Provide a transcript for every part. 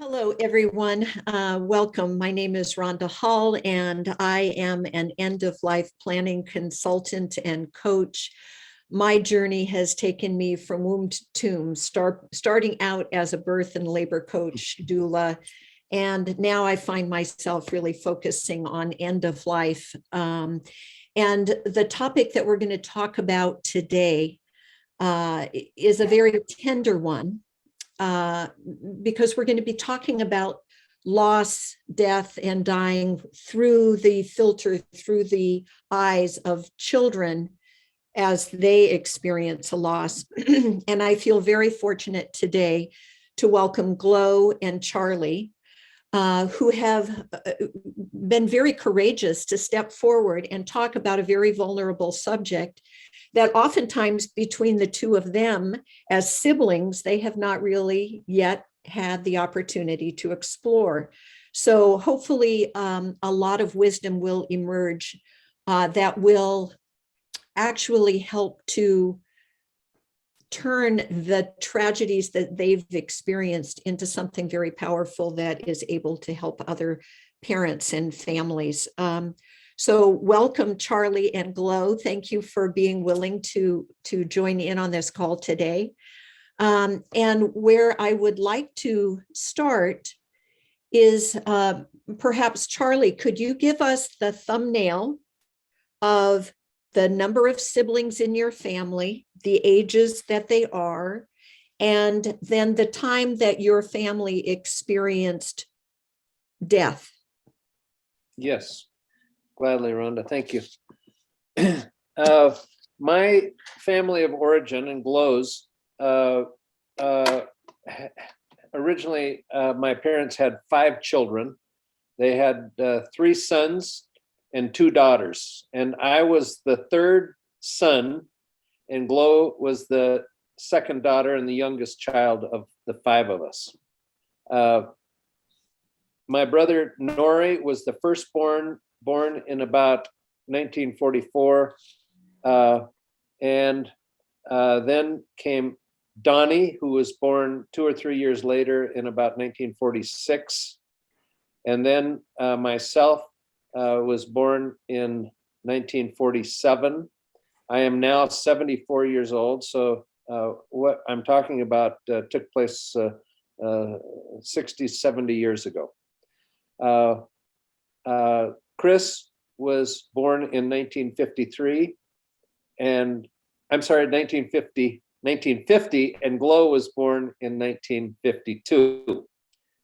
Hello, everyone. Welcome. My name is Rhonda Hull, and I am an end-of-life planning consultant and coach. My journey has taken me from womb to tomb, starting out as a birth and labor coach, doula, and now I find myself really focusing on end of life. And the topic that we're going to talk about today is a very tender one. Because we're going to be talking about loss, death, and dying through the filter, through the eyes of children as they experience a loss. And I feel very fortunate today to welcome Glo and Charlie, who have been very courageous to step forward and talk about a very vulnerable subject that oftentimes between the two of them as siblings, they have not really yet had the opportunity to explore. So hopefully a lot of wisdom will emerge that will actually help to turn the tragedies that they've experienced into something very powerful that is able to help other parents and families. So welcome, Charlie and Glo. Thank you for being willing to join in on this call today. And where I would like to start is perhaps, Charlie, could you give us the thumbnail of the number of siblings in your family, the ages that they are, and then the time that your family experienced death? Yes. Gladly, Rhonda. Thank you. My family of origin and Glo's, originally, my parents had 5 children. They had 3 sons and 2 daughters. And I was the 3rd son, and Glo was the 2nd daughter and the youngest child of the 5 of us. My brother Nori was the firstborn, born in about 1944, and then came Donnie, who was born 2 or 3 years later in about 1946, and then myself was born in 1947. I am now 74 years old, so what I'm talking about took place 60, 70 years ago. Chris was born in 1953, and I'm sorry, 1950, and Glo was born in 1952.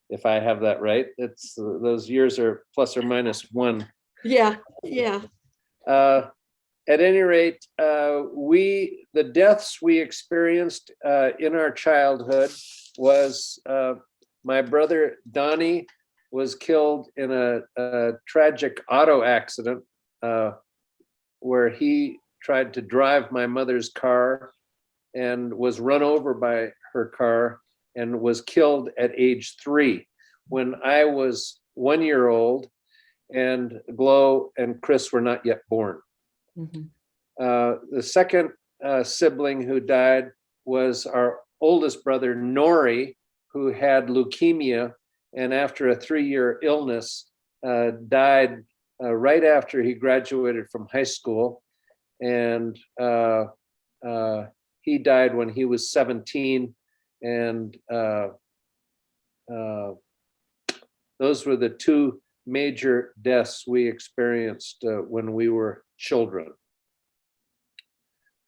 If I have that right, it's those years are plus or minus 1. Yeah. At any rate, the deaths we experienced in our childhood was my brother Donnie was killed in a tragic auto accident where he tried to drive my mother's car and was run over by her car and was killed at age 3 when I was 1 year old, and Glo and Chris were not yet born. Mm-hmm. The second sibling who died was our oldest brother Nori, who had leukemia, and after a 3-year illness, died right after he graduated from high school. And he died when he was 17. And those were the 2 major deaths we experienced when we were children.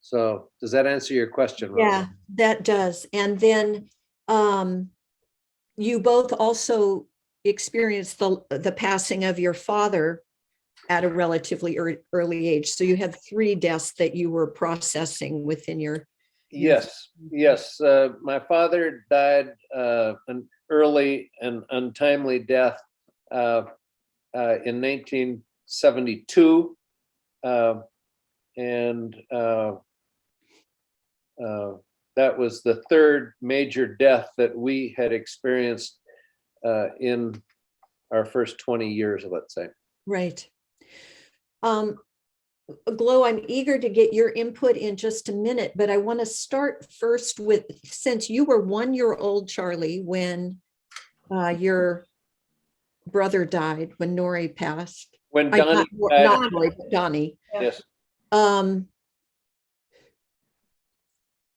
So does that answer your question, Rhonda? Yeah, that does. And then you both also experienced the passing of your father at a relatively early age. So you had 3 deaths that you were processing within your. Yes. My father died an early and untimely death in 1972. And that was the 3rd major death that we had experienced in our first 20 years, let's say. Right. Glo, I'm eager to get your input in just a minute, but I want to start first with, since you were 1 year old, Charlie, when your brother died, when Nori passed. When I Donnie not, died, not Nori, but Donnie. yes, Um,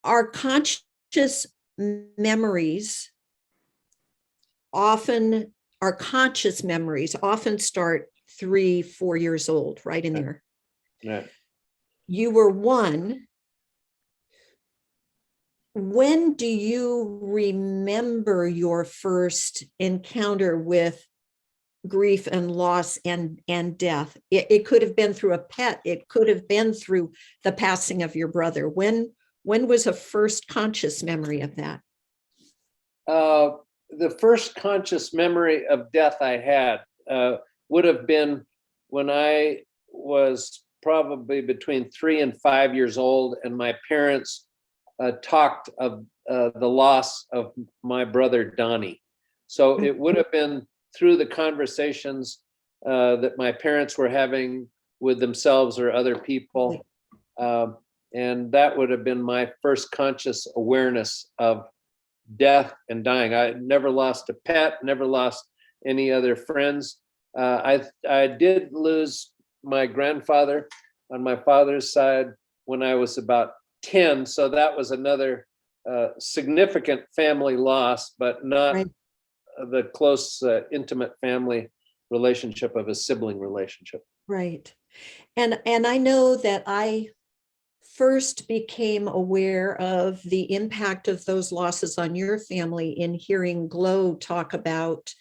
our conscious memories often, our conscious memories often start 3-4 years old, right in there. right. You were 1. When do you remember your first encounter with grief and loss and death? It could have been through a pet. It could have been through the passing of your brother. When was a first conscious memory of that? The first conscious memory of death I had would have been when I was probably between 3 and 5 years old, and my parents talked of the loss of my brother Donnie. So it would have been through the conversations that my parents were having with themselves or other people. And that would have been my first conscious awareness of death and dying. I never lost a pet, never lost any other friends. I did lose my grandfather on my father's side when I was about 10. So that was another significant family loss, but not Right. the close, intimate family relationship of a sibling relationship. Right. And I know that I first became aware of the impact of those losses on your family in hearing Glo talk about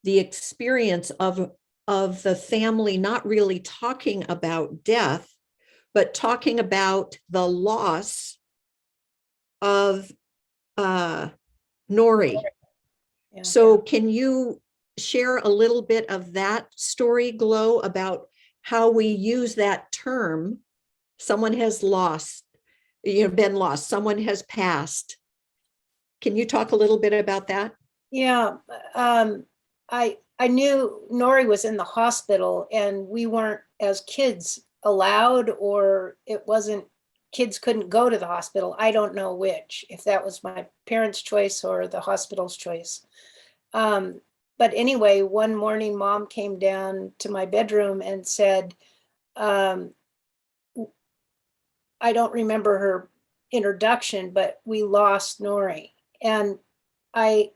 the experience of the family not really talking about death, but talking about the loss of Nori. Yeah. So can you share a little bit of that story, Glo, about how we use that term? Someone has lost, been lost, someone has passed. Can you talk a little bit about that? Yeah, I knew Nori was in the hospital, and we weren't, as kids, allowed, or it wasn't, kids couldn't go to the hospital. I don't know which, if that was my parents' choice or the hospital's choice. But anyway, one morning, Mom came down to my bedroom and said, I don't remember her introduction, but we lost Nori. And I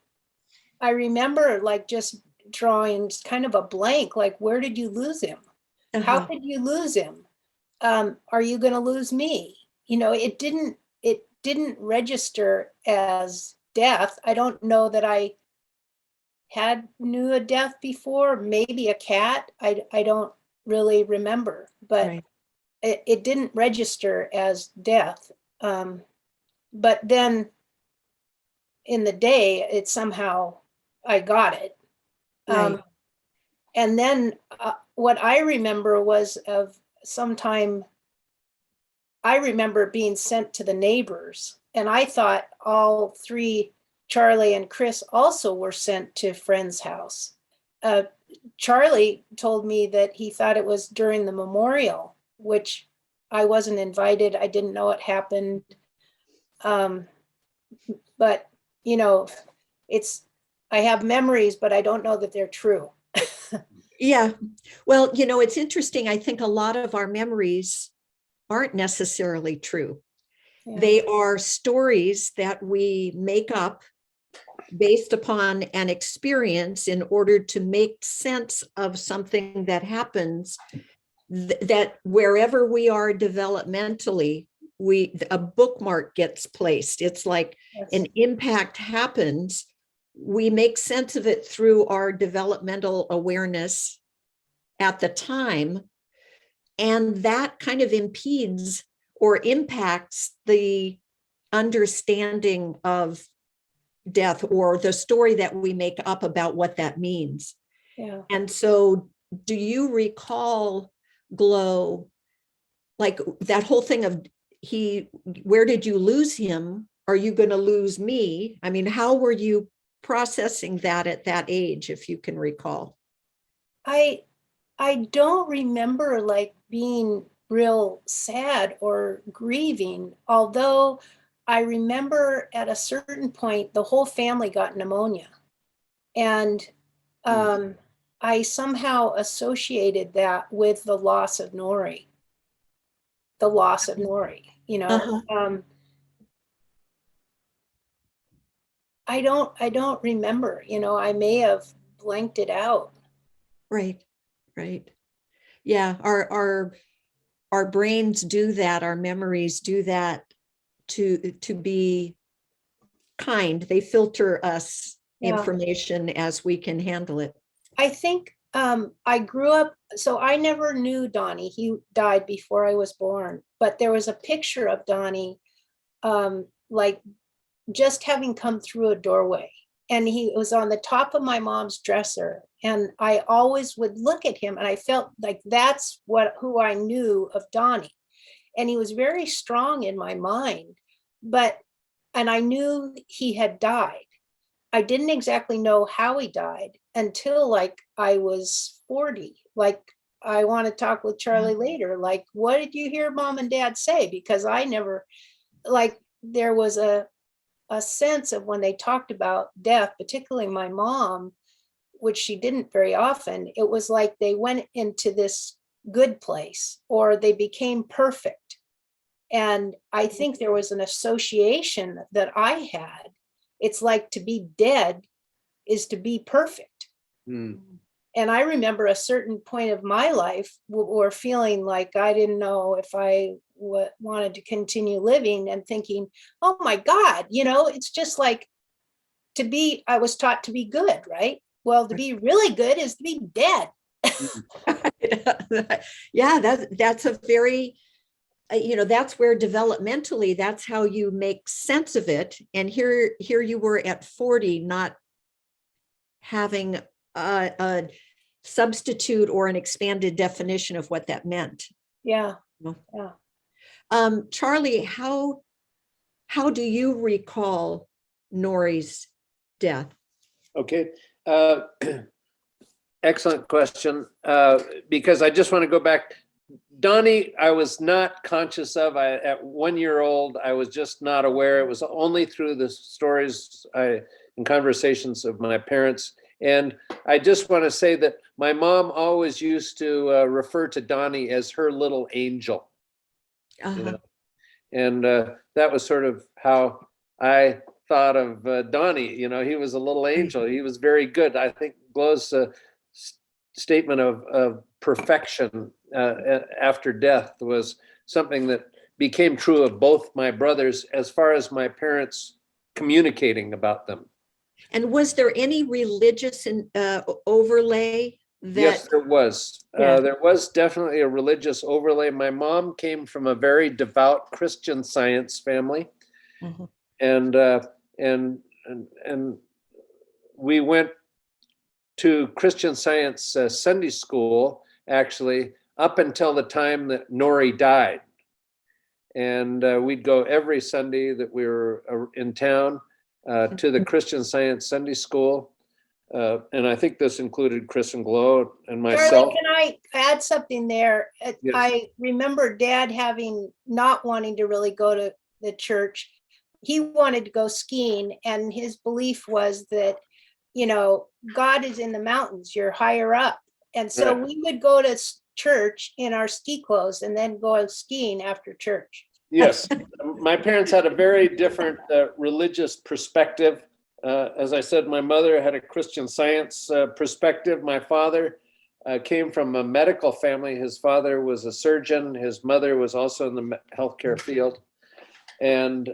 remember like just drawing kind of a blank, like, where did you lose him? How Uh-huh. could you lose him? Are you going to lose me? It didn't register as death. I don't know that I knew a death before, maybe a cat. I don't really remember, but Right. it didn't register as death. But then in the day, it somehow, I got it. Right. And then what I remember was of sometime, I remember being sent to the neighbors, and I thought all 3, Charlie and Chris, also were sent to friend's house. Charlie told me that he thought it was during the memorial, which I wasn't invited. I didn't know it happened. But it's, I have memories, but I don't know that they're true. Yeah. Well, it's interesting. I think a lot of our memories aren't necessarily true. Yeah. They are stories that we make up based upon an experience in order to make sense of something that happens, that wherever we are developmentally, a bookmark gets placed. It's like an impact happens. We make sense of it through our developmental awareness at the time, and that kind of impedes or impacts the understanding of death or the story that we make up about what that means. Yeah. And so, do you recall, Glo, like that whole thing of where did you lose him? Are you going to lose me? I mean, how were you processing that at that age, if you can recall? I don't remember like being real sad or grieving, although I remember at a certain point the whole family got pneumonia. And I somehow associated that with the loss of Nori, you know. I don't remember, you know, I may have blanked it out. Right, right. Yeah, our brains do that, our memories do that to be kind. They filter us Yeah. information as we can handle it. I think I grew up, so I never knew Donnie. He died before I was born, but there was a picture of Donnie like just having come through a doorway. And he was on the top of my mom's dresser. And I always would look at him and I felt like that's who I knew of Donnie. And he was very strong in my mind, and I knew he had died. I didn't exactly know how he died until like I was 40. Like, I want to talk with Charlie later. Like, what did you hear mom and dad say? Because I never, like, there was a sense of when they talked about death, particularly my mom, which she didn't very often, it was like they went into this good place or they became perfect. And I think there was an association that I had. It's like to be dead is to be perfect. And I remember a certain point of my life where feeling like I didn't know if I wanted to continue living and thinking, oh my God, you know, it's just like I was taught to be good, right? Well, to be really good is to be dead. Yeah, that's a very, you know, that's where developmentally, that's how you make sense of it. And here you were at 40, not having a substitute or an expanded definition of what that meant. Yeah. Yeah. Charlie, how do you recall Nori's death? Okay. Excellent question. Because I just want to go back. Donnie, I was not conscious of. At 1 year old, I was just not aware. It was only through the stories and conversations of my parents. And I just want to say that my mom always used to refer to Donnie as her little angel. You know? And that was sort of how I thought of Donnie. You know, he was a little angel. He was very good. I think Glo's statement of perfection after death was something that became true of both my brothers as far as my parents communicating about them. And was there any religious overlay? Yes, there was. There was definitely a religious overlay. My mom came from a very devout Christian Science family, and we went to Christian Science Sunday school actually up until the time that Nori died, and we'd go every Sunday that we were in town to the Christian Science Sunday school. And I think this included Chris and Glo and myself. Charlie, can I add something there? Yes. I remember Dad not wanting to really go to the church. He wanted to go skiing, and his belief was that, you know, God is in the mountains, you're higher up. And so we would go to church in our ski clothes and then go skiing after church. Yes, my parents had a very different religious perspective. As I said, my mother had a Christian Science perspective. My father came from a medical family. His father was a surgeon. His mother was also in the healthcare field. And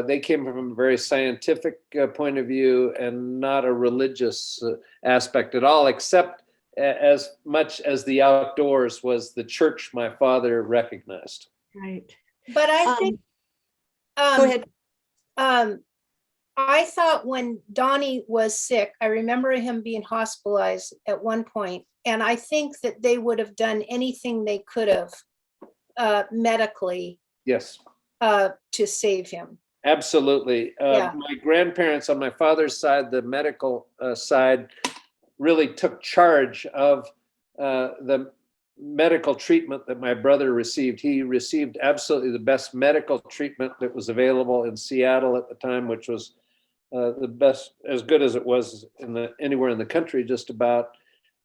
they came from a very scientific point of view and not a religious aspect at all, except as much as the outdoors was the church my father recognized. Right. But I think, go ahead. I thought when Donnie was sick, I remember him being hospitalized at one point, and I think that they would have done anything they could have medically. Yes. To save him. Absolutely. My grandparents on my father's side, the medical side, really took charge of the medical treatment that my brother received. He received absolutely the best medical treatment that was available in Seattle at the time, which was the best, as good as it was anywhere in the country, just about.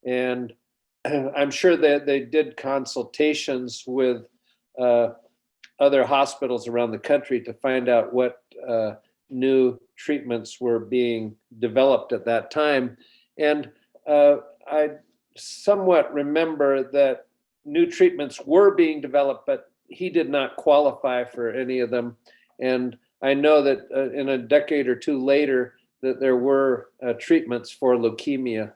And I'm sure that they did consultations with other hospitals around the country to find out what new treatments were being developed at that time. And I somewhat remember that new treatments were being developed, but he did not qualify for any of them. And I know that in a decade or two later, that there were treatments for leukemia,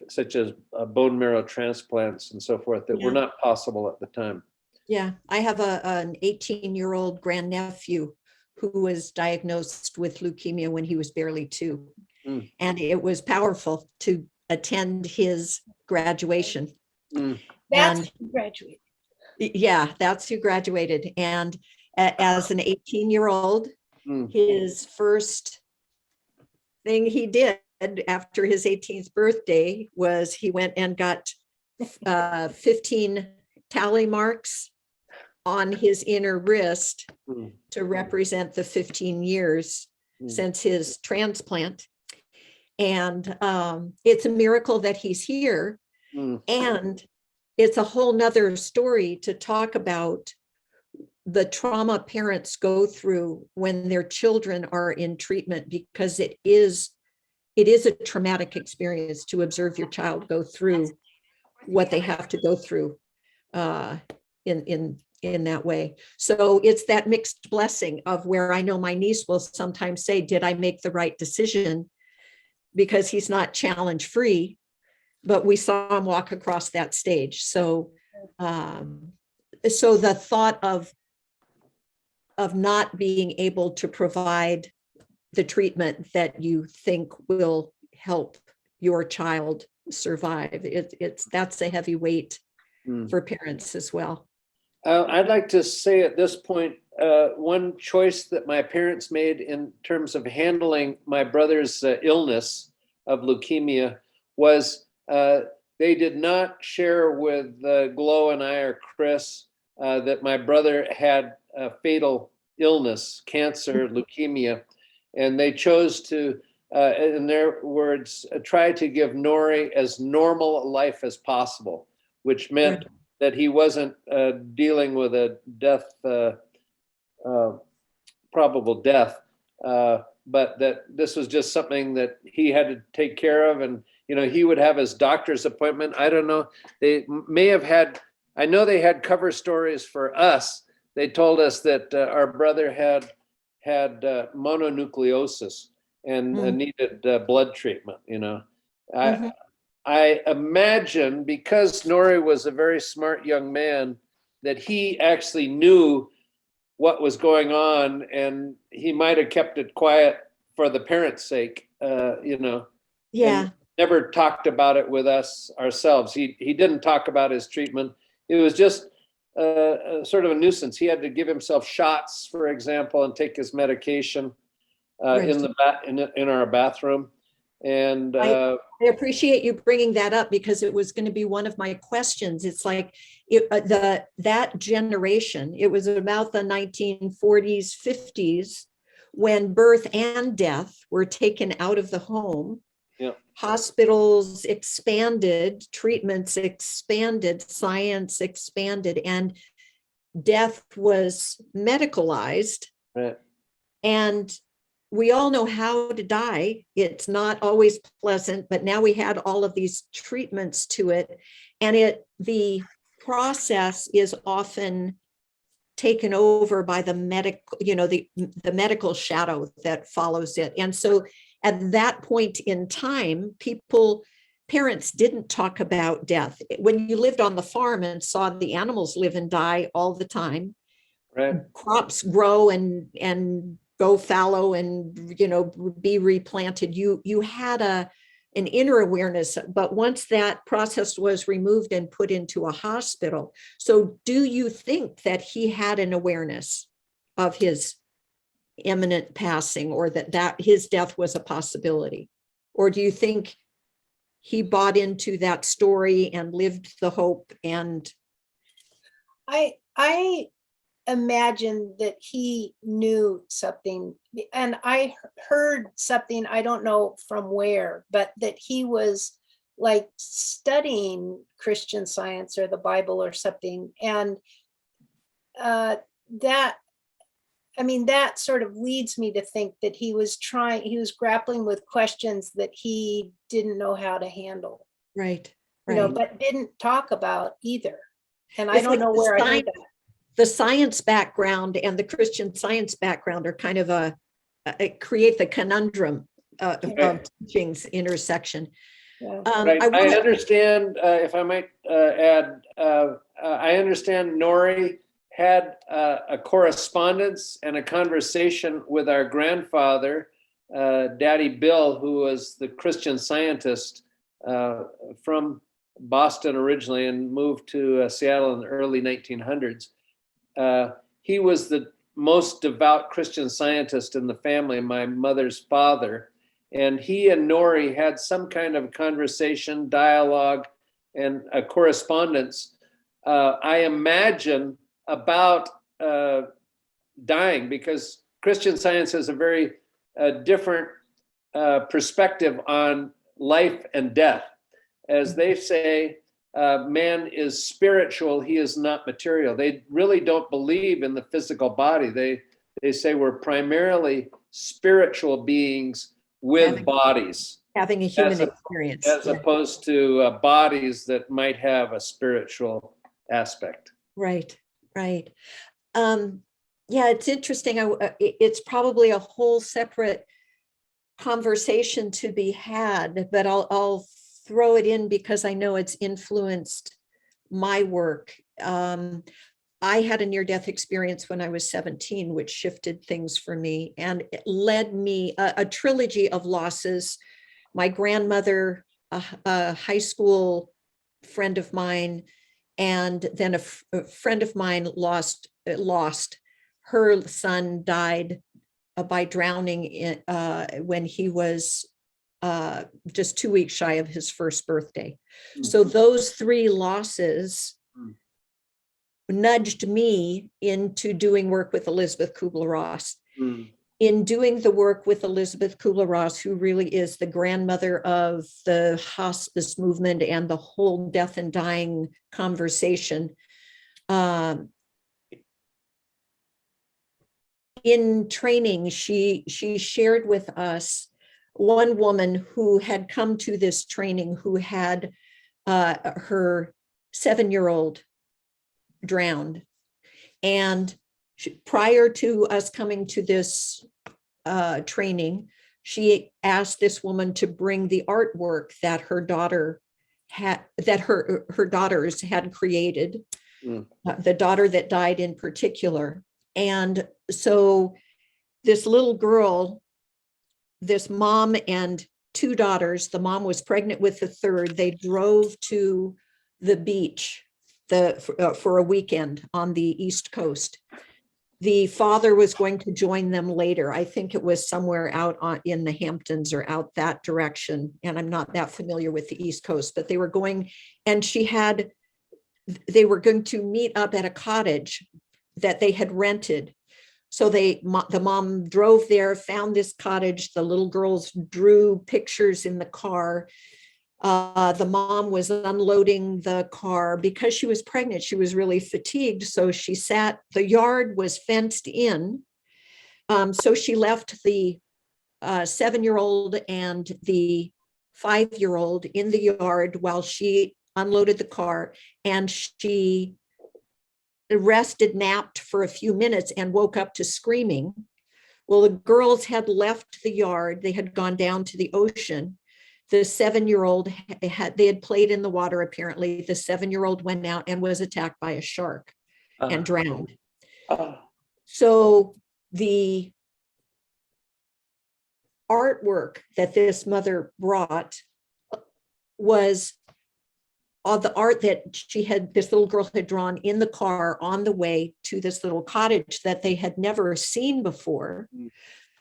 such as bone marrow transplants and so forth, that were not possible at the time. Yeah, I have an 18-year-old grandnephew who was diagnosed with leukemia when he was barely 2. Mm. And it was powerful to attend his graduation. Mm. That's And who graduated. yeah, that's who graduated. And as an 18-year-old, his first thing he did after his 18th birthday was he went and got 15 tally marks on his inner wrist to represent the 15 years since his transplant. And it's a miracle that he's here. And it's a whole nother story to talk about the trauma parents go through when their children are in treatment, because it is a traumatic experience to observe your child go through what they have to go through in that way. So it's that mixed blessing of where I know my niece will sometimes say, did I make the right decision? Because he's not challenge free, but we saw him walk across that stage. So so the thought of not being able to provide the treatment that you think will help your child survive, that's a heavy weight for parents as well. I'd like to say at this point, one choice that my parents made in terms of handling my brother's illness of leukemia was they did not share with Glo and I or Chris that my brother had a fatal illness, cancer, leukemia, and they chose to, in their words, try to give Nori as normal a life as possible, which meant that he wasn't dealing with a death, probable death, but that this was just something that he had to take care of. And, you know, he would have his doctor's appointment. I don't know. They may have had, I know they had cover stories for us. They told us that our brother had mononucleosis and needed blood treatment, you know. I imagine, because Nori was a very smart young man, that he actually knew what was going on, and he might have kept it quiet for the parents' sake, you know. Yeah. Never talked about it with us ourselves. He didn't talk about his treatment. It was just sort of a nuisance. He had to give himself shots, for example, and take his medication in our bathroom. And I appreciate you bringing that up, because it was going to be one of my questions. It's like that generation, it was about the 1940s, 50s, when birth and death were taken out of the home. Hospitals expanded, treatments expanded, science expanded, and death was medicalized. And we all know how to die. It's not always pleasant, but now we had all of these treatments to it. And the process is often taken over by the medical, you know, the medical shadow that follows it. And so at that point in time, parents didn't talk about death. When you lived on the farm and saw the animals live and die all the time, crops grow and go fallow and, you know, be replanted, you had an inner awareness. But once that process was removed and put into a hospital, so do you think that he had an awareness of his imminent passing, or that his death was a possibility? Or do you think he bought into that story and lived the hope? And I imagine that he knew something, and I heard something, I don't know from where, but that he was like studying Christian Science or the Bible or something. And that, I mean, that sort of leads me to think that he was grappling with questions that he didn't know how to handle, Right, you know, right. but didn't talk about either. And I It's don't like know where I heard that. the science background and the Christian Science background are kind of create the conundrum of teachings intersection. Yeah. Right. I understand, if I might add, I understand Nori had a correspondence and a conversation with our grandfather, Daddy Bill, who was the Christian Scientist from Boston originally and moved to Seattle in the early 1900s. He was the most devout Christian Scientist in the family, my mother's father. And he and Nori had some kind of conversation, dialogue, and a correspondence, I imagine, about dying, because Christian Science has a very different perspective on life and death. As they say, man is spiritual, he is not material. They really don't believe in the physical body. They say we're primarily spiritual beings with bodies, having a human experience, as opposed to bodies that might have a spiritual aspect. Right, right. Yeah, it's interesting. It's probably a whole separate conversation to be had, but I'll throw it in because I know it's influenced my work. I had a near-death experience when I was 17, which shifted things for me, and it led me a trilogy of losses. My grandmother, a high school friend of mine, and then a friend of mine lost. Her son died by drowning when he was just 2 weeks shy of his first birthday. So those three losses nudged me into doing work with Elizabeth Kubler-Ross. In doing the work with Elizabeth Kubler-Ross, who really is the grandmother of the hospice movement and the whole death and dying conversation, in training, she shared with us one woman who had come to this training who had her 7-year-old drowned. And prior to us coming to this training, she asked this woman to bring the artwork that her daughter had, that her daughters had created, the daughter that died in particular. And so this little girl, this mom and two daughters, the mom was pregnant with the third, they drove to the beach for a weekend on the East Coast. The father was going to join them later. I think it was somewhere out in the Hamptons or out that direction. And I'm not that familiar with the East Coast, but they were going, and they were going to meet up at a cottage that they had rented. So the mom drove there, found this cottage. The little girls drew pictures in the car. The mom was unloading the car because she was pregnant. She was really fatigued. So she sat, the yard was fenced in. So she left the 7-year-old and the 5-year-old in the yard while she unloaded the car, and she rested, napped for a few minutes and woke up to screaming. Well, the girls had left the yard. They had gone down to the ocean. The 7-year-old they had played in the water. Apparently the 7-year-old went out and was attacked by a shark and drowned. So the artwork that this mother brought was all the art that this little girl had drawn in the car on the way to this little cottage that they had never seen before.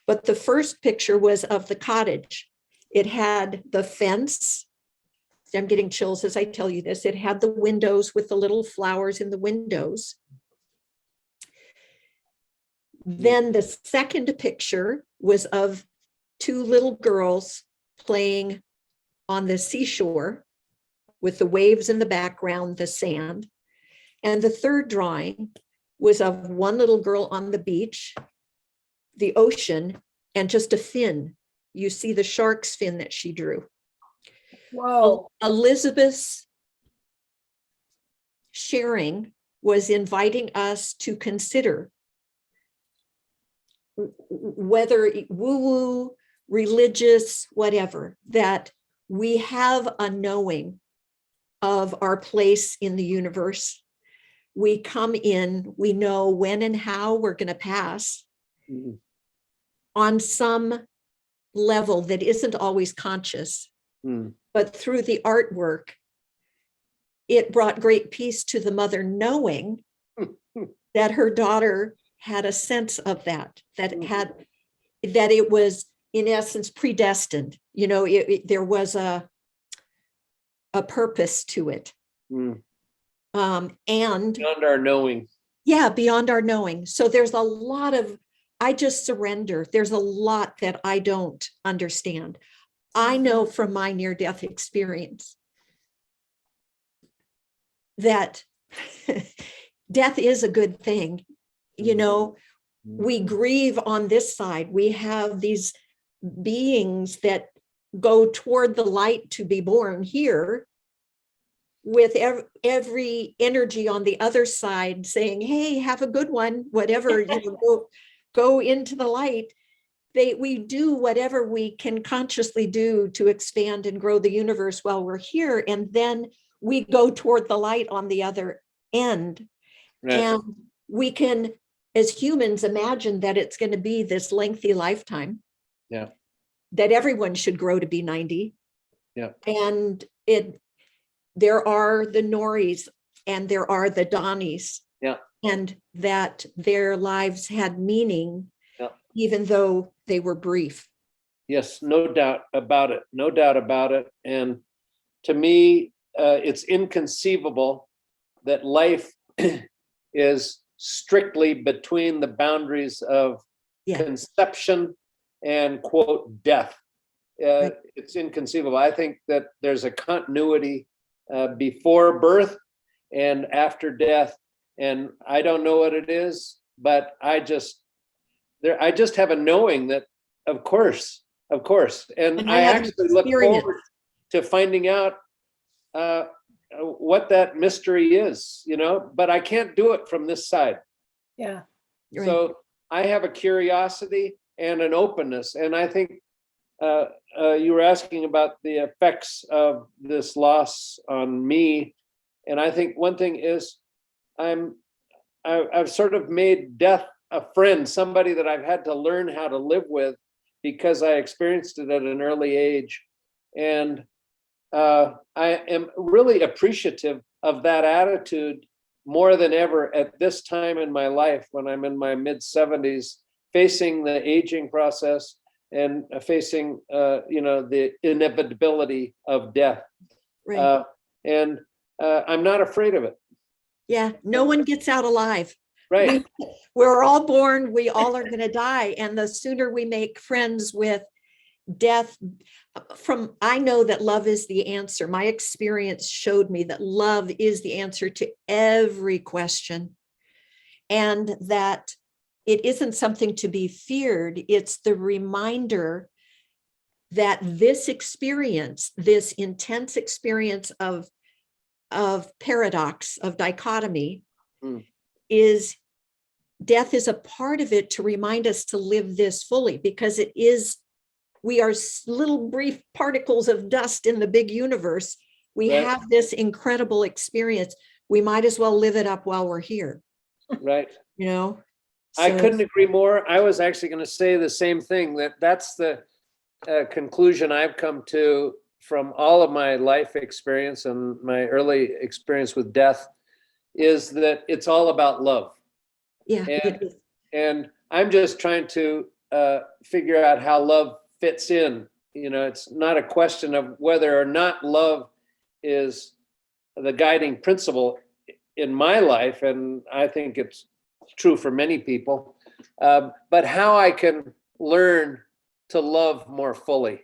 But the first picture was of the cottage. It had the fence. I'm getting chills as I tell you this. It had the windows with the little flowers in the windows. Then the second picture was of two little girls playing on the seashore with the waves in the background, the sand. And the third drawing was of one little girl on the beach, the ocean, and just a fin. You see the shark's fin that she drew. Whoa. Elizabeth's sharing was inviting us to consider whether woo-woo, religious, whatever, that we have a knowing of our place in the universe. We come in, we know when and how we're going to pass on some level that isn't always conscious, but through the artwork, it brought great peace to the mother knowing that her daughter had a sense of that it was in essence predestined. You know, there was a purpose to it. And Beyond our knowing. Yeah, beyond our knowing. So there's a lot of, I just surrender. There's a lot that I don't understand. I know from my near-death experience that death is a good thing. You know, we grieve on this side. We have these beings that go toward the light to be born here, with every energy on the other side saying, hey, have a good one, whatever, you know, go into the light. We do whatever we can consciously do to expand and grow the universe while we're here. And then we go toward the light on the other end. Right. And we can, as humans, imagine that it's going to be this lengthy lifetime. Yeah. That everyone should grow to be 90. Yeah. And there are the Noris and there are the Donnies. Yeah. And that their lives had meaning, even though they were brief. Yes, no doubt about it. No doubt about it. And to me, it's inconceivable that life is strictly between the boundaries of conception and, quote, death. Right. It's inconceivable. I think that there's a continuity before birth and after death. And I don't know what it is, but I just have a knowing that, of course. And I actually look forward to finding out what that mystery is, you know, but I can't do it from this side. Yeah. Right. So I have a curiosity and an openness. And I think you were asking about the effects of this loss on me. And I think one thing is I've sort of made death a friend, somebody that I've had to learn how to live with because I experienced it at an early age. And I am really appreciative of that attitude more than ever at this time in my life, when I'm in my mid-70s, facing the aging process and facing, the inevitability of death. Right. And I'm not afraid of it. Yeah, no one gets out alive. Right. We're all born, we all are going to die. And the sooner we make friends with death, I know that love is the answer. My experience showed me that love is the answer to every question, and that it isn't something to be feared. It's the reminder that this experience, this intense experience of paradox, of dichotomy, death is a part of it, to remind us to live this fully, because we are little brief particles of dust in the big universe. We have this incredible experience. We might as well live it up while we're here. Right. You know? I couldn't agree more. I was actually going to say the same thing, that's the conclusion I've come to from all of my life experience and my early experience with death, is that it's all about love. Yeah. And I'm just trying to figure out how love fits in. You know, it's not a question of whether or not love is the guiding principle in my life, and I think it's true for many people, but how I can learn to love more fully.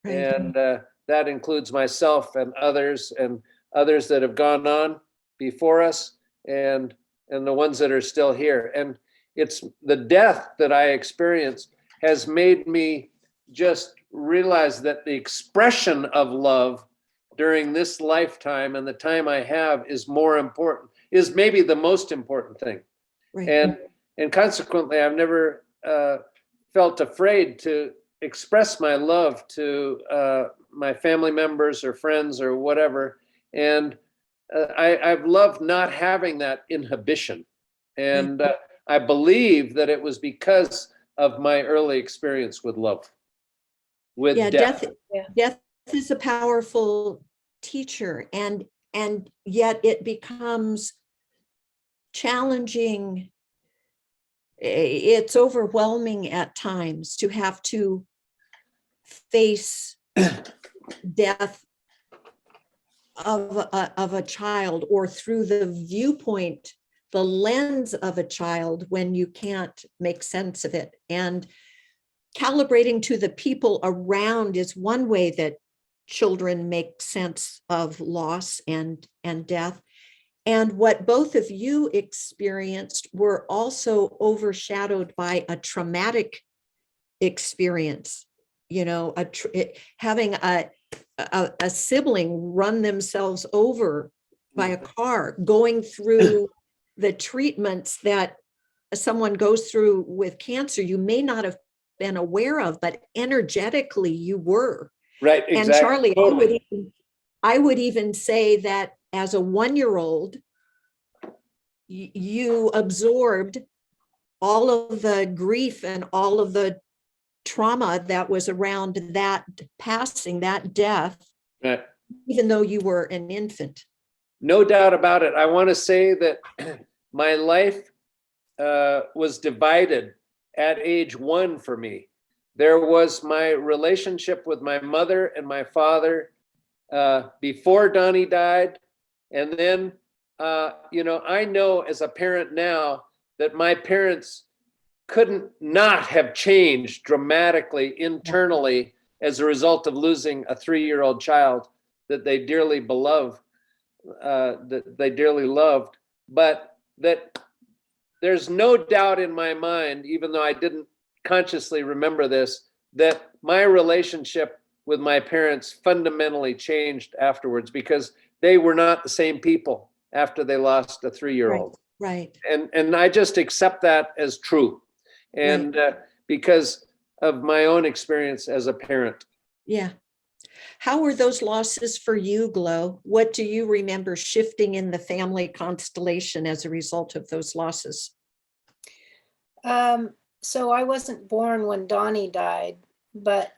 Right. And that includes myself and others that have gone on before us, and the ones that are still here. And it's the death that I experienced has made me just realize that the expression of love during this lifetime and the time I have is more important, is maybe the most important thing. Right. And consequently, I've never felt afraid to express my love to my family members or friends or whatever. And I've loved not having that inhibition. And I believe that it was because of my early experience with love, with Yeah, death. death is a powerful teacher, and yet it becomes challenging. It's overwhelming at times to have to face death of a child, or through the viewpoint, the lens of a child, when you can't make sense of it. And calibrating to the people around is one way that children make sense of loss and death. And what both of you experienced were also overshadowed by a traumatic experience. You know, having a sibling run themselves over by a car, going through the treatments that someone goes through with cancer you may not have been aware of, but energetically you were. Right, exactly. And Charlie, Totally. I would even say that as a 1-year-old, you absorbed all of the grief and all of the trauma that was around that passing, that death, Right. even though you were an infant. No doubt about it. I want to say that my life was divided at age 1 for me. There was my relationship with my mother and my father before Donnie died. And then, I know as a parent now that my parents couldn't not have changed dramatically internally as a result of losing a 3-year-old child that they dearly loved, but that there's no doubt in my mind, even though I didn't consciously remember this, that my relationship with my parents fundamentally changed afterwards, because they were not the same people after they lost a 3-year-old. Right. And I just accept that as true. And because of my own experience as a parent. Yeah. How were those losses for you, Glo? What do you remember shifting in the family constellation as a result of those losses? So I wasn't born when Donnie died, but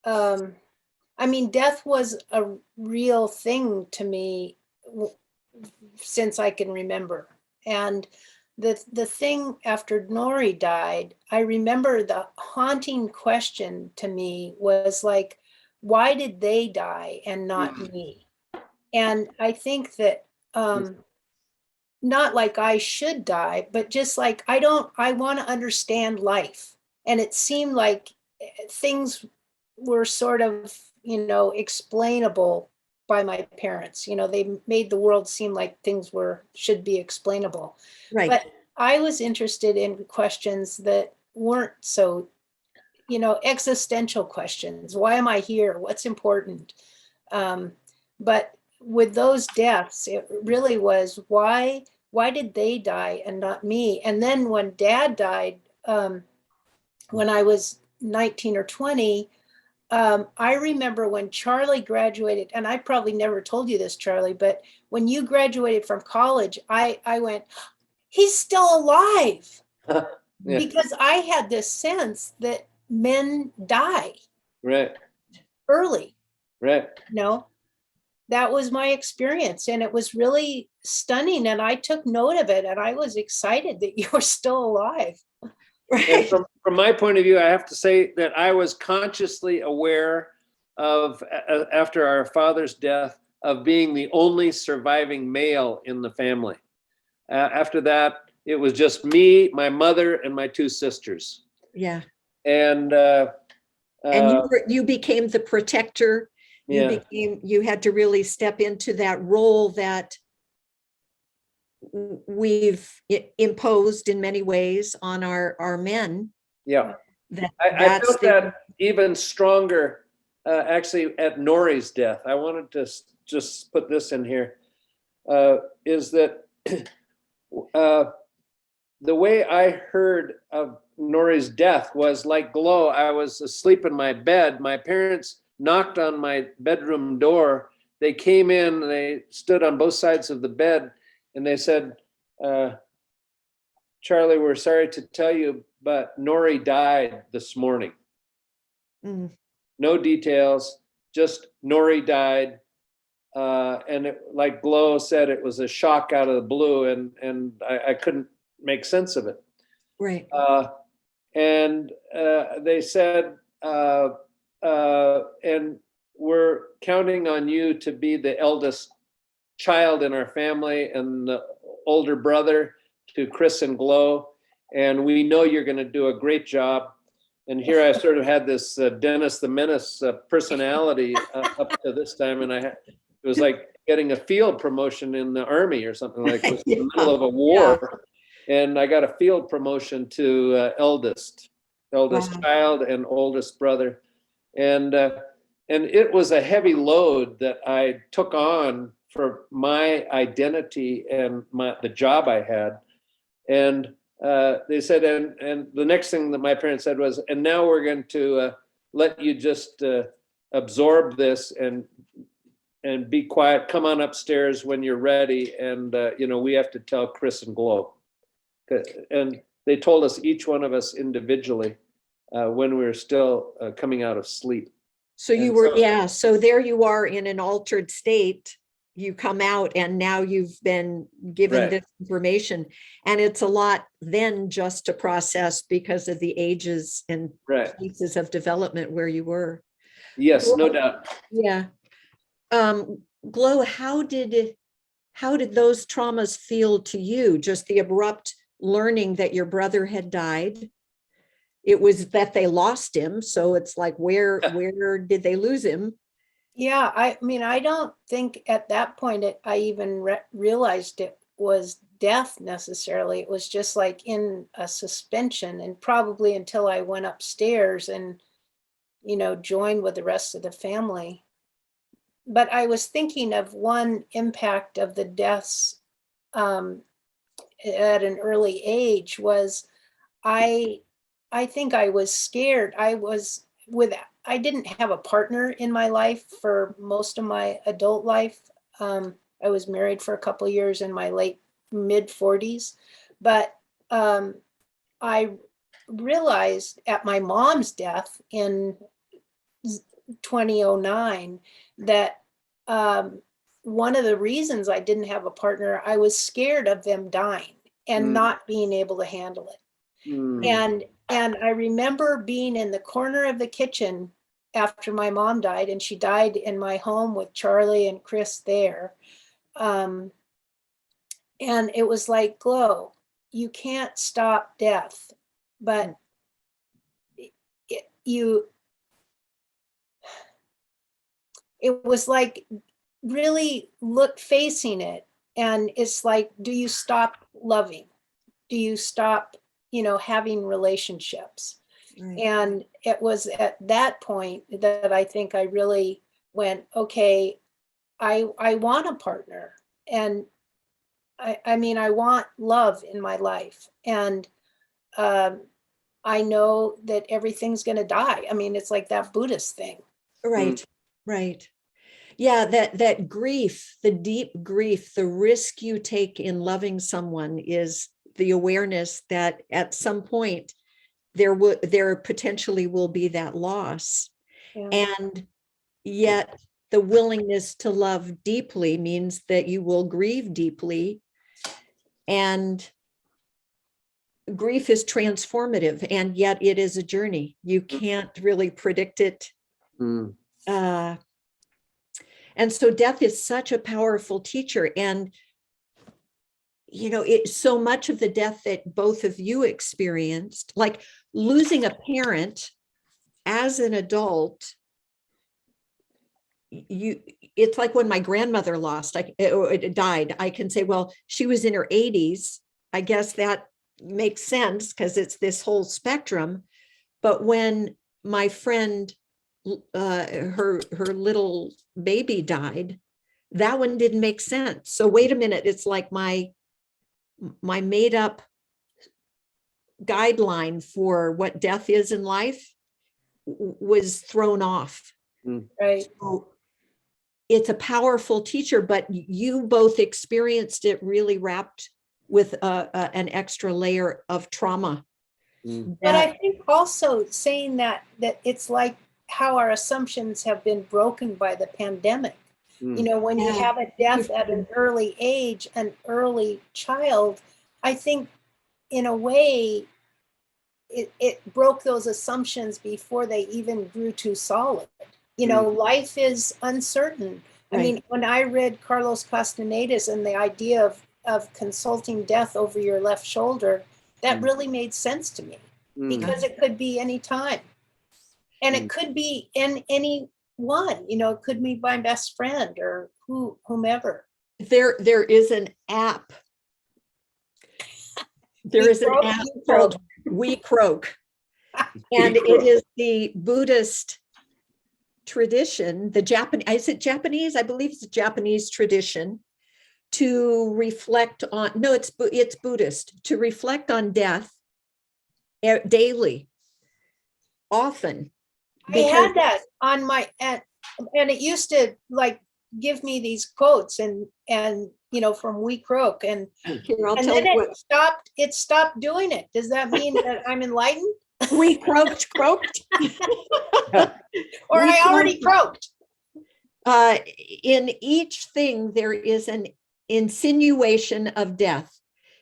I mean, death was a real thing to me since I can remember. And the thing after Nori died, I remember the haunting question to me was like, why did they die and not me? And I think that not like I should die, but just like I want to understand life. And it seemed like things were sort of, explainable by my parents. They made the world seem like things should be explainable. Right. But I was interested in questions that weren't so, existential questions. Why am I here? What's important? But with those deaths, it really was why did they die and not me? And then when Dad died, when I was 19 or 20, I remember when Charlie graduated, and I probably never told you this, Charlie, but when you graduated from college, I went, he's still alive. Yeah. Because I had this sense that men die Right. early. Right. That was my experience, and it was really stunning, and I took note of it, and I was excited that you were still alive. And from my point of view, I have to say that I was consciously aware of, after our father's death, of being the only surviving male in the family. After that, it was just me, my mother, and my two sisters. Yeah. And You became the protector. yeah, You had to really step into that role that we've imposed in many ways on our men. yeah. I That's felt that even stronger, actually, at Nori's death. I wanted to just put this in here. Is that the way I heard of Nori's death was like Glo. I was asleep in my bed. My parents knocked on my bedroom door. They came in, they stood on both sides of the bed, and they said, Charlie, we're sorry to tell you, but Nori died this morning. Mm. No details, just Nori died. And it, like Glo said, it was a shock out of the blue, and I couldn't make sense of it. Right. And they said, and we're counting on you to be the eldest child in our family and the older brother to Chris and Glo. And we know you're going to do a great job. And here I sort of had this Dennis the Menace personality up to this time. And it was like getting a field promotion in the Army or something, like it was in the middle of a war. And I got a field promotion to eldest Wow. child and oldest brother. And it was a heavy load that I took on for my identity and the job I had. And they said, and the next thing that my parents said was, and now we're going to let you just absorb this and be quiet. Come on upstairs when you're ready. And, we have to tell Chris and Glo. And they told us, each one of us individually, when we were still coming out of sleep. So you were, so there you are in an altered state. You come out and now you've been given this information, and it's a lot then just to process because of the ages and pieces of development where you were. Yes, no doubt. Yeah. Glo, how did those traumas feel to you? Just the abrupt learning that your brother had died. It was that they lost him. So it's like, where did they lose him? Yeah, I mean, I don't think at that point I even realized it was death necessarily. It was just like in a suspension, and probably until I went upstairs and, joined with the rest of the family. But I was thinking of one impact of the deaths at an early age was I think I was scared. I didn't have a partner in my life for most of my adult life. I was married for a couple of years in my mid 40s, but I realized at my mom's death in 2009 that one of the reasons I didn't have a partner, I was scared of them dying and not being able to handle it. And I remember being in the corner of the kitchen after my mom died, and she died in my home with Charlie and Chris there. And it was like, Glo, you can't stop death, but it was like really facing it. And it's like, do you stop loving? Do you stop, having relationships? Right. And it was at that point that I think I really went, okay, I want a partner. And I mean, I want love in my life. And I know that everything's going to die. I mean, it's like that Buddhist thing. Right, right. Yeah, that grief, the deep grief, the risk you take in loving someone is the awareness that at some point there potentially will be that loss. Yeah. And yet the willingness to love deeply means that you will grieve deeply, and grief is transformative, and yet it is a journey. You can't really predict it. And so death is such a powerful teacher. And it's so much of the death that both of you experienced, like losing a parent as an adult. It's like when my grandmother died, I can say, well, she was in her 80s. I guess that makes sense because it's this whole spectrum. But when my friend, her little baby died, that one didn't make sense. So wait a minute, it's like my made up guideline for what death is in life was thrown off. Right. So it's a powerful teacher, but you both experienced it really wrapped with an extra layer of trauma. But I think also saying that it's like how our assumptions have been broken by the pandemic. When you have a death at an early age, an early child, I think in a way it broke those assumptions before they even grew too solid. Life is uncertain. Right. I mean, when I read Carlos Castaneda's and the idea of consulting death over your left shoulder, that really made sense to me because it could be any time. And it could be in any one, it could be my best friend or whomever. There is an app. There is an app called We Croak. And it is the Buddhist tradition, is it Japanese? I believe it's a Japanese tradition to reflect on, no, it's Buddhist, to reflect on death daily, often. I had that on my, and it used to like give me these quotes and from We Croak, and then it stopped doing it. Does that mean that I'm enlightened? We croaked. Or I already croaked. In each thing, there is an insinuation of death.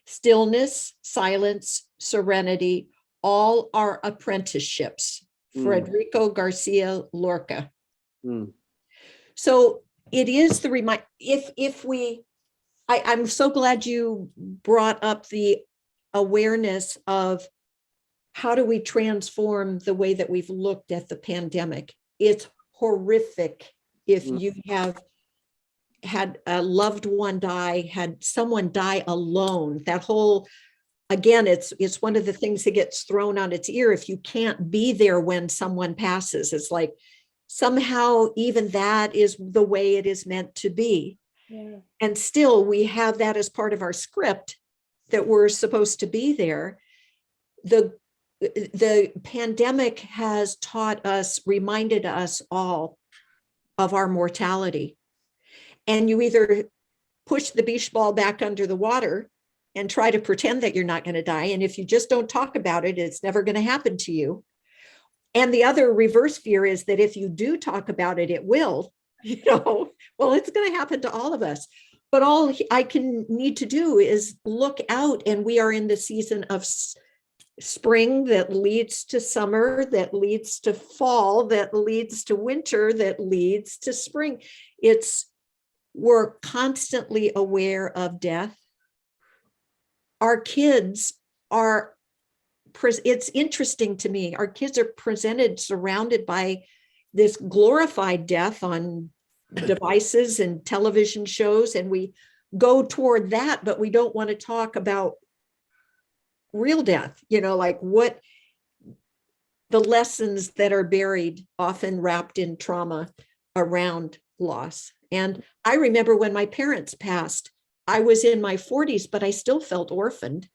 Stillness, silence, serenity, all are apprenticeships. Federico Garcia Lorca. So it is the remind. I'm so glad you brought up the awareness of how do we transform the way that we've looked at the pandemic. It's horrific if you have had a loved one die, had someone die alone. That whole, again, it's one of the things that gets thrown on its ear. If you can't be there when someone passes, it's like somehow even that is the way it is meant to be. Yeah. And still we have that as part of our script that we're supposed to be there. The pandemic has taught us, reminded us all of our mortality. And you either push the beach ball back under the water and try to pretend that you're not going to die. And if you just don't talk about it, it's never going to happen to you. And the other reverse fear is that if you do talk about it, it will, well, it's going to happen to all of us. But all I need to do is look out, and we are in the season of spring that leads to summer, that leads to fall, that leads to winter, that leads to spring. We're constantly aware of death. Our kids are, it's interesting to me, our kids are surrounded by this glorified death on devices and television shows, and we go toward that, but we don't want to talk about real death, like what the lessons that are buried, often wrapped in trauma around loss. And I remember when my parents passed, I was in my 40s, but I still felt orphaned.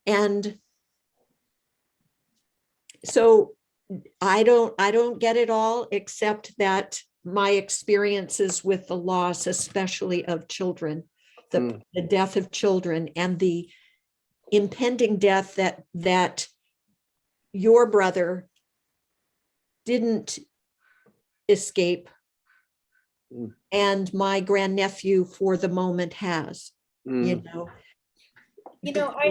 And so I don't get it all, except that my experiences with the loss, especially of children, the death of children, and the impending death that your brother didn't escape, and my grandnephew for the moment has. I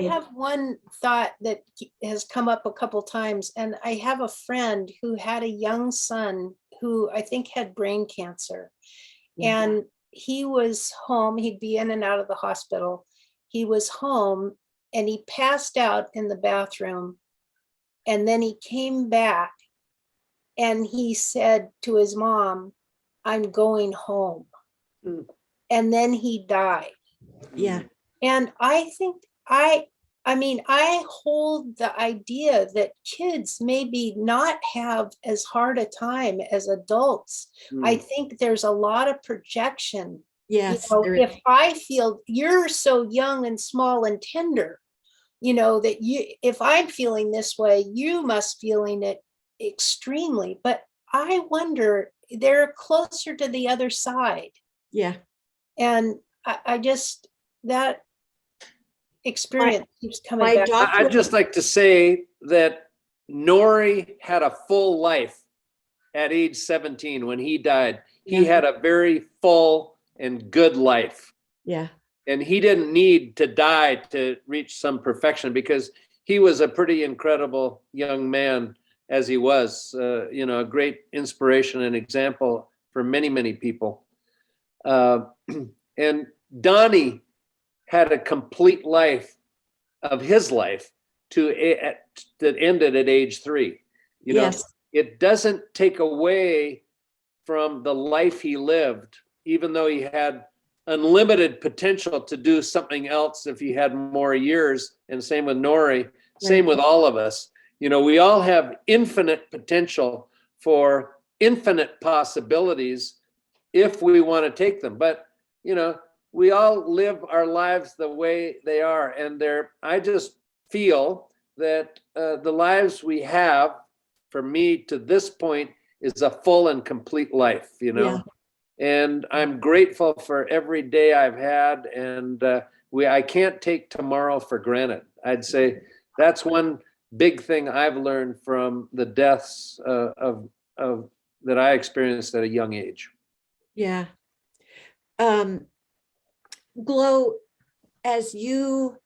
have one thought that has come up a couple times, and I have a friend who had a young son who I think had brain cancer. And he was home. He'd be in and out of the hospital. He was home and he passed out in the bathroom. And then he came back and he said to his mom, "I'm going home." Mm. And then he died. Yeah. And I think I mean, I hold the idea that kids maybe not have as hard a time as adults. I think there's a lot of projection. Yes. If I feel you're so young and small and tender, that if I'm feeling this way, you must feeling it extremely. But I wonder, they're closer to the other side. Yeah. And I just, that experience keeps coming my back. doctor- I'd just like to say that Nori had a full life at age 17 when he died. He Yeah. had a very full and good life. Yeah. And he didn't need to die to reach some perfection because he was a pretty incredible young man as he was, a great inspiration and example for many, many people. And Donnie had a complete life of his life that ended at age 3. Yes. It doesn't take away from the life he lived, even though he had unlimited potential to do something else if he had more years. And same with Nori, same with all of us. We all have infinite potential for infinite possibilities if we want to take them. But, we all live our lives the way they are. And I just feel that the lives we have, for me to this point, is a full and complete life, Yeah. And I'm grateful for every day I've had. And I can't take tomorrow for granted. I'd say that's one big thing I've learned from the deaths of that I experienced at a young age. Yeah. Glo, as you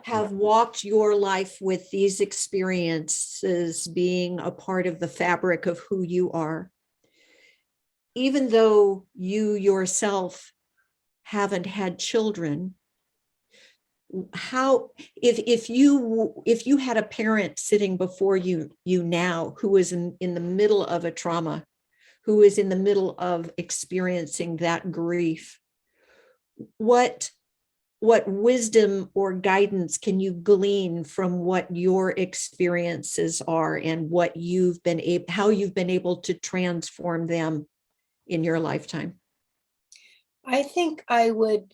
have walked your life with these experiences being a part of the fabric of who you are, even though you yourself haven't had children, how, if you had a parent sitting before you now who is in the middle of a trauma, who is in the middle of experiencing that grief, what wisdom or guidance can you glean from what your experiences are and what how you've been able to transform them in your lifetime? I think I would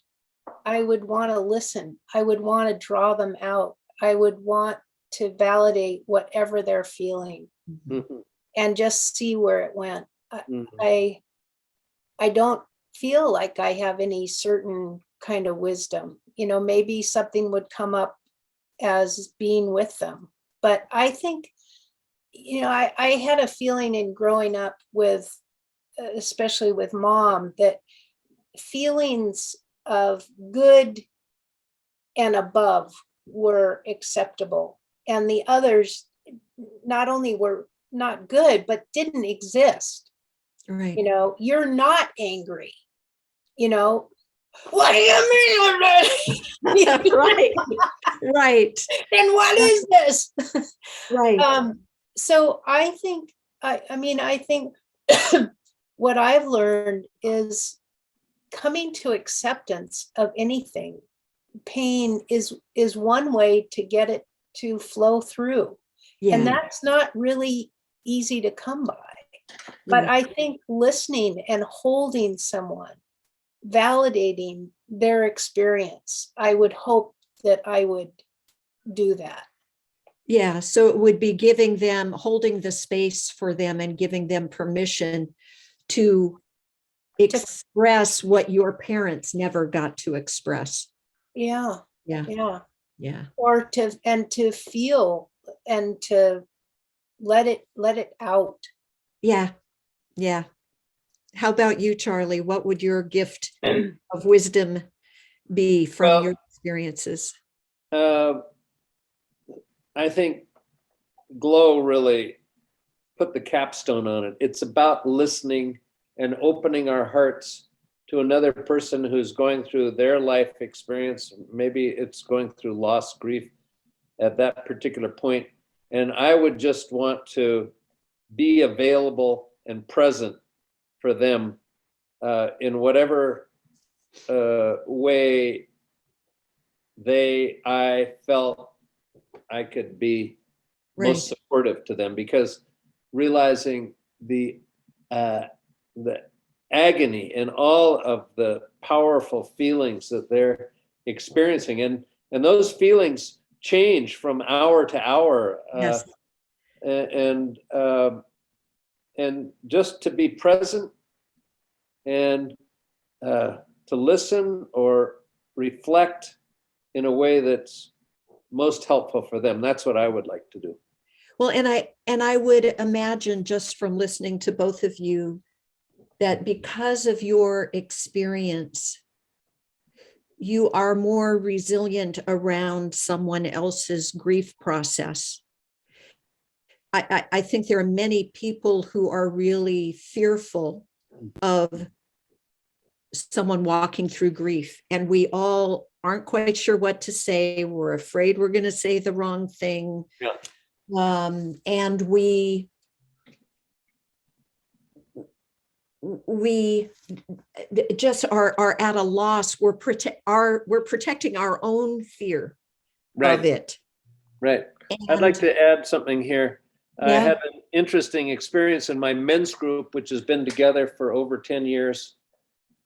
want to listen. I would want to draw them out. I would want to validate whatever they're feeling and just see where it went. I don't feel like I have any certain kind of wisdom. Maybe something would come up as being with them. But I think, I had a feeling in growing up with, especially with Mom, that feelings of good and above were acceptable. And the others not only were not good, but didn't exist. Right. You're not angry. What do you mean? Right. Right. And what is this? Right. So I think, I think what I've learned is coming to acceptance of anything. Pain is one way to get it to flow through. Yeah. And that's not really easy to come by. But Yeah. I think listening and holding someone, validating their experience, I would hope that I would do that. Yeah. So it would be holding the space for them and giving them permission to express what your parents never got to express. Yeah. Yeah. Yeah. Yeah. Or to feel and to let it out. Yeah. Yeah. How about you, Charlie? What would your gift of wisdom be from your experiences? I think Glo really put the capstone on it. It's about listening and opening our hearts to another person who's going through their life experience. Maybe it's going through loss, grief at that particular point. And I would just want to be available and present for them in whatever way I felt I could be most supportive to them, because realizing the agony and all of the powerful feelings that they're experiencing, and those feelings change from hour to hour, Yes. and just to be present and to listen or reflect in a way that's most helpful for them. That's what I would like to do. Well, and I would imagine, just from listening to both of you, that because of your experience, you are more resilient around someone else's grief process. I think there are many people who are really fearful of someone walking through grief, and we all aren't quite sure what to say. We're afraid we're going to say the wrong thing. Yeah. And we just are at a loss. We're protecting our own fear of it. Right. And, I'd like to add something here. I Yeah. had an interesting experience in my men's group, which has been together for over 10 years.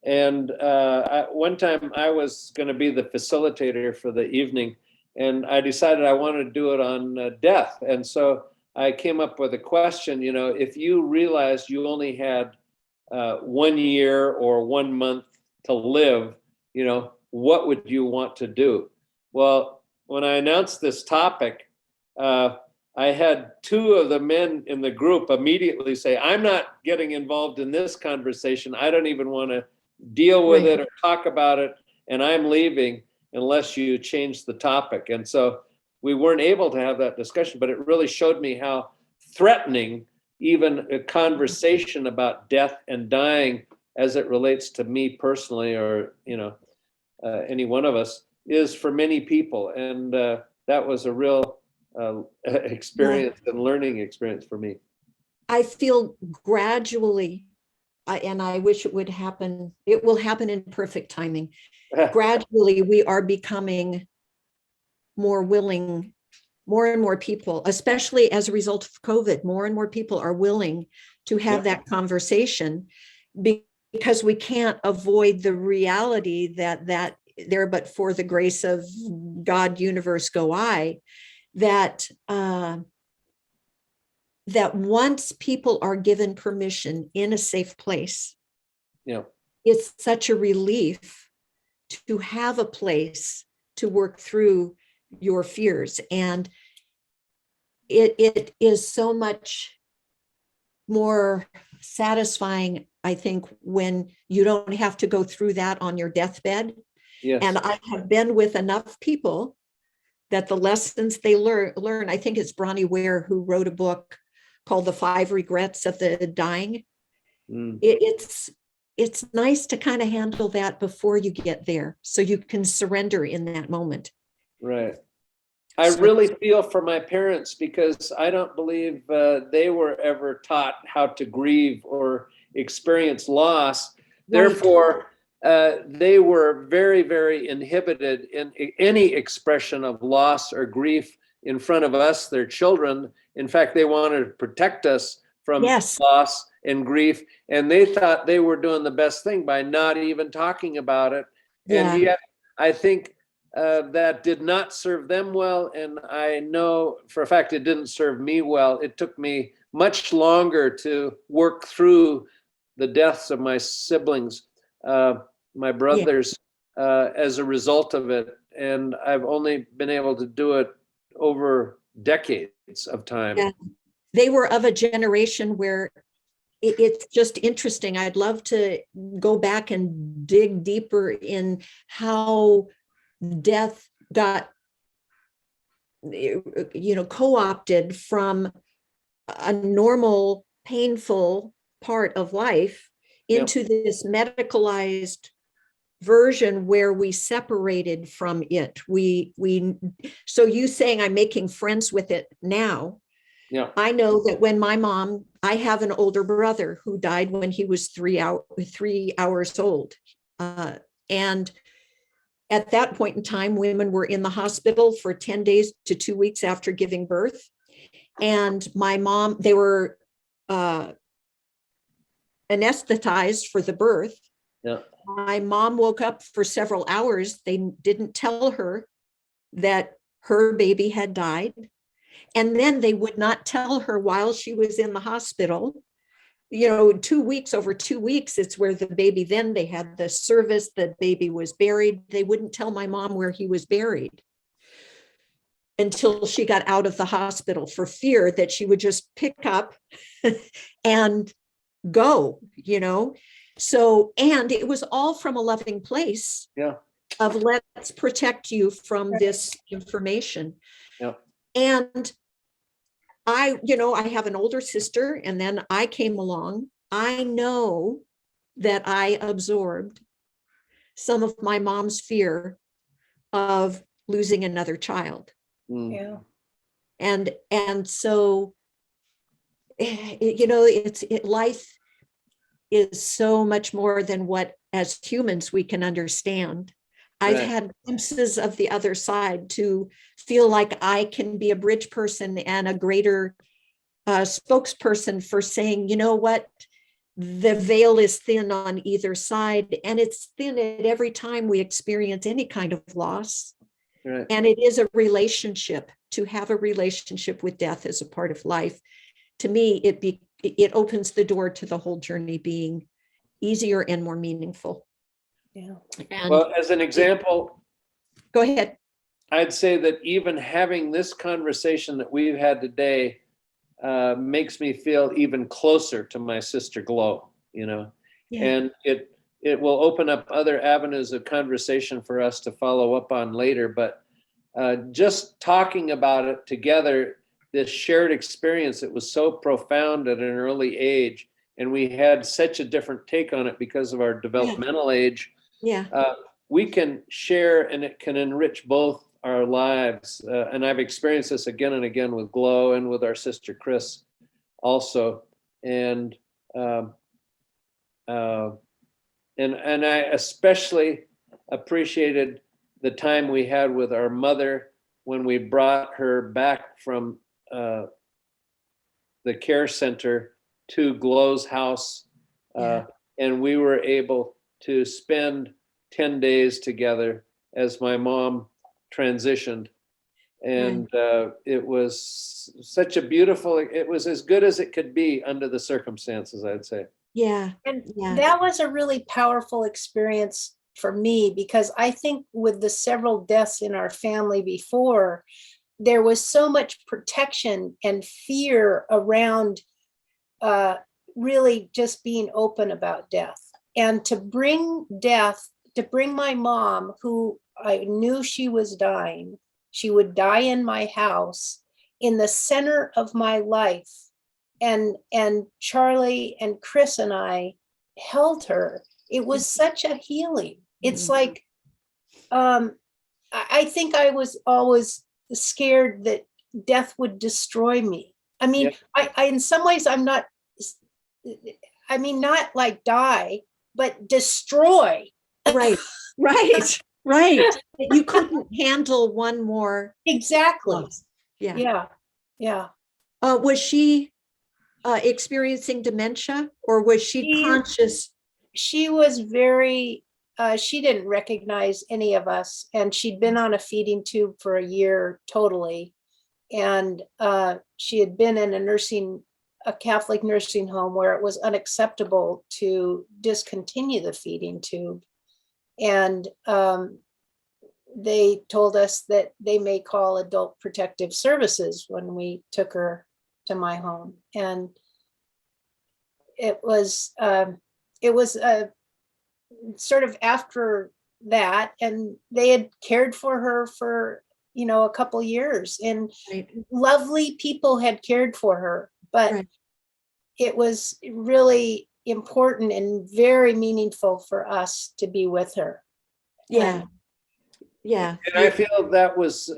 And one time I was going to be the facilitator for the evening, and I decided I wanted to do it on death. And so I came up with a question, if you realized you only had 1 year or 1 month to live, what would you want to do? Well, when I announced this topic, I had 2 of the men in the group immediately say, I'm not getting involved in this conversation. I don't even want to deal with it or talk about it, and I'm leaving unless you change the topic. And so we weren't able to have that discussion, but it really showed me how threatening even a conversation about death and dying, as it relates to me personally, or any one of us, is for many people. And that was a real experience and learning experience for me. I feel gradually, and I wish it would happen, it will happen in perfect timing. Gradually, we are becoming more willing, more and more people, especially as a result of COVID, more and more people are willing to have that conversation, because we can't avoid the reality that there, but for the grace of God, universe, go I, that once people are given permission in a safe place, it's such a relief to have a place to work through your fears. And it is so much more satisfying, I think, when you don't have to go through that on your deathbed. Yes. And I have been with enough people that the lessons they learn, I think it's Bronnie Ware who wrote a book called The 5 Regrets of the Dying. It's nice to kind of handle that before you get there, so you can surrender in that moment. Right. I really feel for my parents, because I don't believe they were ever taught how to grieve or experience loss. Therefore, they were very, very inhibited in any expression of loss or grief in front of us, their children. In fact, they wanted to protect us from loss and grief, and they thought they were doing the best thing by not even talking about it. And yet, I think that did not serve them well, and I know for a fact it didn't serve me well. It took me much longer to work through the deaths of my siblings, my brothers, as a result of it, and I've only been able to do it over decades of time. They were of a generation where it's just interesting. I'd love to go back and dig deeper in how death got co-opted from a normal painful part of life into this medicalized version where we separated from it. So you saying I'm making friends with it now. Yeah. I know that when my mom, I have an older brother who died when he was 3 hours old. And at that point in time, women were in the hospital for 10 days to 2 weeks after giving birth. And my mom, they were anesthetized for the birth. Yeah. My mom woke up for several hours. They didn't tell her that her baby had died. And then they would not tell her while she was in the hospital. 2 weeks, over 2 weeks, it's where the baby, then they had the service, the baby was buried. They wouldn't tell my mom where he was buried until she got out of the hospital, for fear that she would just pick up and go, So, and it was all from a loving place. Yeah. Of let's protect you from this information. Yeah. And I have an older sister, and then I came along. I know that I absorbed some of my mom's fear of losing another child. Yeah. And so, life is so much more than what as humans we can understand. I've Right. had glimpses of the other side to feel like I can be a bridge person and a greater spokesperson for saying, you know what, the veil is thin on either side, and it's thin at every time we experience any kind of loss. Right. And it is a relationship. To have a relationship with death as a part of life, to me, it opens the door to the whole journey being easier and more meaningful. Yeah. And Well, as an example, go ahead. I'd say that even having this conversation that we've had today makes me feel even closer to my sister Glo, Yeah. and it will open up other avenues of conversation for us to follow up on later. But just talking about it together, this shared experience, it was so profound at an early age, and we had such a different take on it because of our developmental age. Yeah. We can share, and it can enrich both our lives. And I've experienced this again and again with Glo and with our sister Chris also. And I especially appreciated the time we had with our mother when we brought her back from the care center to Glo's house. And we were able to spend 10 days together as my mom transitioned. And it was such a beautiful, it was as good as it could be under the circumstances, I'd say. Yeah. And Yeah. that was a really powerful experience for me, because I think with the several deaths in our family before, there was so much protection and fear around really just being open about death. And to bring my mom, who I knew she was dying, she would die in my house, in the center of my life. And Charlie and Chris and I held her. It was such a healing. It's like, I think I was always scared that death would destroy me. I mean, I in some ways, not like die, but destroy. Right. You couldn't handle one more. Exactly. Loss. Yeah. Was she experiencing dementia, or was she conscious? She was very, she didn't recognize any of us, and she'd been on a feeding tube for a year totally. And she had been in a Catholic nursing home where it was unacceptable to discontinue the feeding tube. And they told us that they may call Adult Protective Services when we took her to my home. And it was sort of after that, and they had cared for her for a couple years, and lovely people had cared for her, but it was really important and very meaningful for us to be with her. Yeah. Yeah. And I feel that was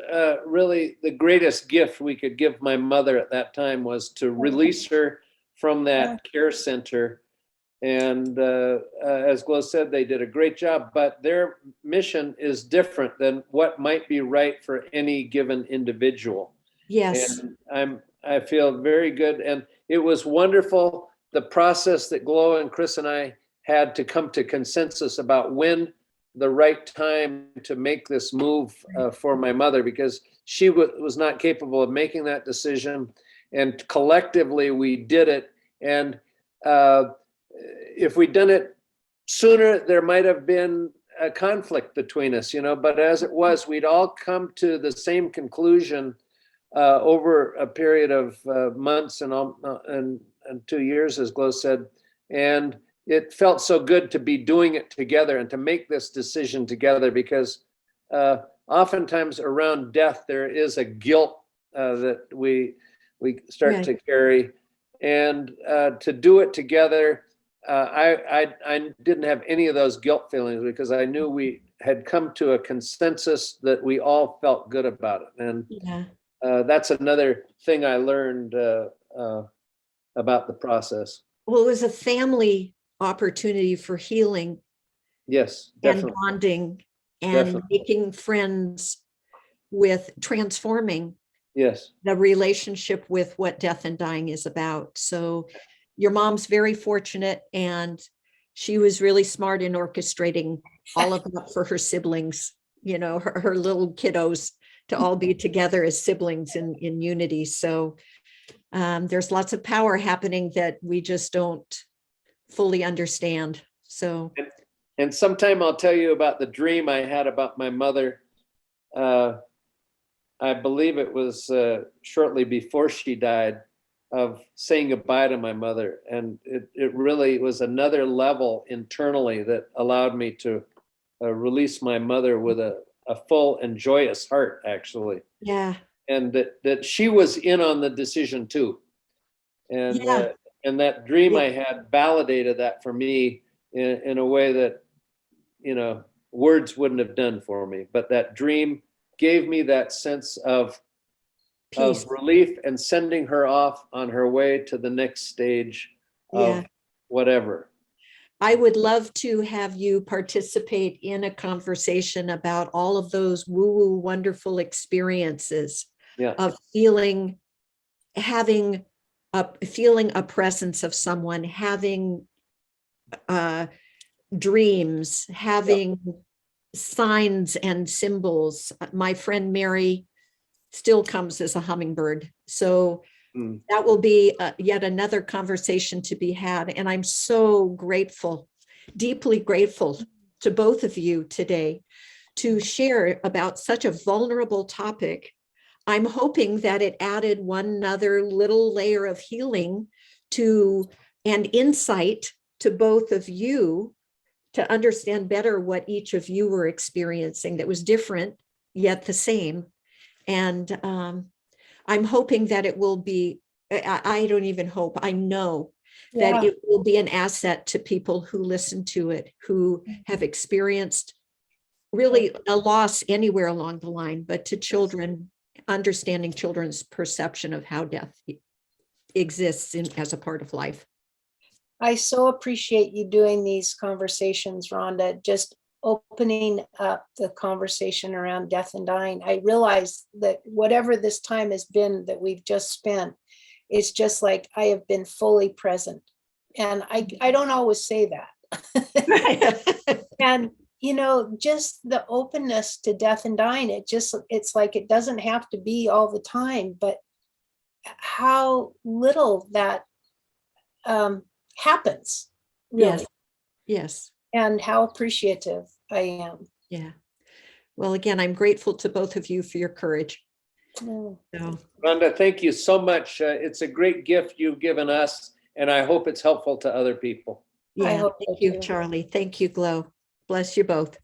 really the greatest gift we could give my mother at that time, was to release her from that care center. And as Glo said, they did a great job, but their mission is different than what might be right for any given individual. Yes. And I feel very good. And it was wonderful, the process that Glo and Chris and I had to come to consensus about when the right time to make this move for my mother, because she was not capable of making that decision. And collectively we did it. And if we'd done it sooner, there might have been a conflict between us, but as it was, we'd all come to the same conclusion over a period of months and 2 years, as Glo said. And it felt so good to be doing it together and to make this decision together, because oftentimes around death, there is a guilt that we start to carry. And to do it together, I didn't have any of those guilt feelings, because I knew we had come to a consensus that we all felt good about it. And that's another thing I learned about the process. Well, it was a family opportunity for healing. Yes, definitely. definitely. And bonding and making friends, with transforming the relationship with what death and dying is about. So your mom's very fortunate, and she was really smart in orchestrating all of that for her siblings, her little kiddos, to all be together as siblings in unity. So there's lots of power happening that we just don't fully understand. So, and sometime I'll tell you about the dream I had about my mother. I believe it was shortly before she died, of saying goodbye to my mother. And it really was another level internally that allowed me to release my mother with a full and joyous heart, actually. Yeah. And that she was in on the decision too. And and that dream I had validated that for me in a way that, words wouldn't have done for me. But that dream gave me that sense of peace, of relief, and sending her off on her way to the next stage of whatever. I would love to have you participate in a conversation about all of those woo-woo wonderful experiences of having a presence of someone, having dreams, having signs and symbols. My friend Mary still comes as a hummingbird. So that will be yet another conversation to be had. And I'm so grateful, deeply grateful to both of you today to share about such a vulnerable topic. I'm hoping that it added one other little layer of healing and insight to both of you, to understand better what each of you were experiencing that was different, yet the same. And I'm hoping that it will be, I don't even hope, I know that it will be an asset to people who listen to it, who have experienced really a loss anywhere along the line, but to children, understanding children's perception of how death exists as a part of life. I so appreciate you doing these conversations, Rhonda, just opening up the conversation around death and dying. I realize that whatever this time has been that we've just spent, it's just like I have been fully present. And I don't always say that. And, just the openness to death and dying, it's like it doesn't have to be all the time, but how little that happens, really. Yes. And how appreciative I am. Yeah. Well, again, I'm grateful to both of you for your courage. So. Rhonda, thank you so much. It's a great gift you've given us, and I hope it's helpful to other people. Yeah. Thank you, Charlie. Thank you, Glo. Bless you both.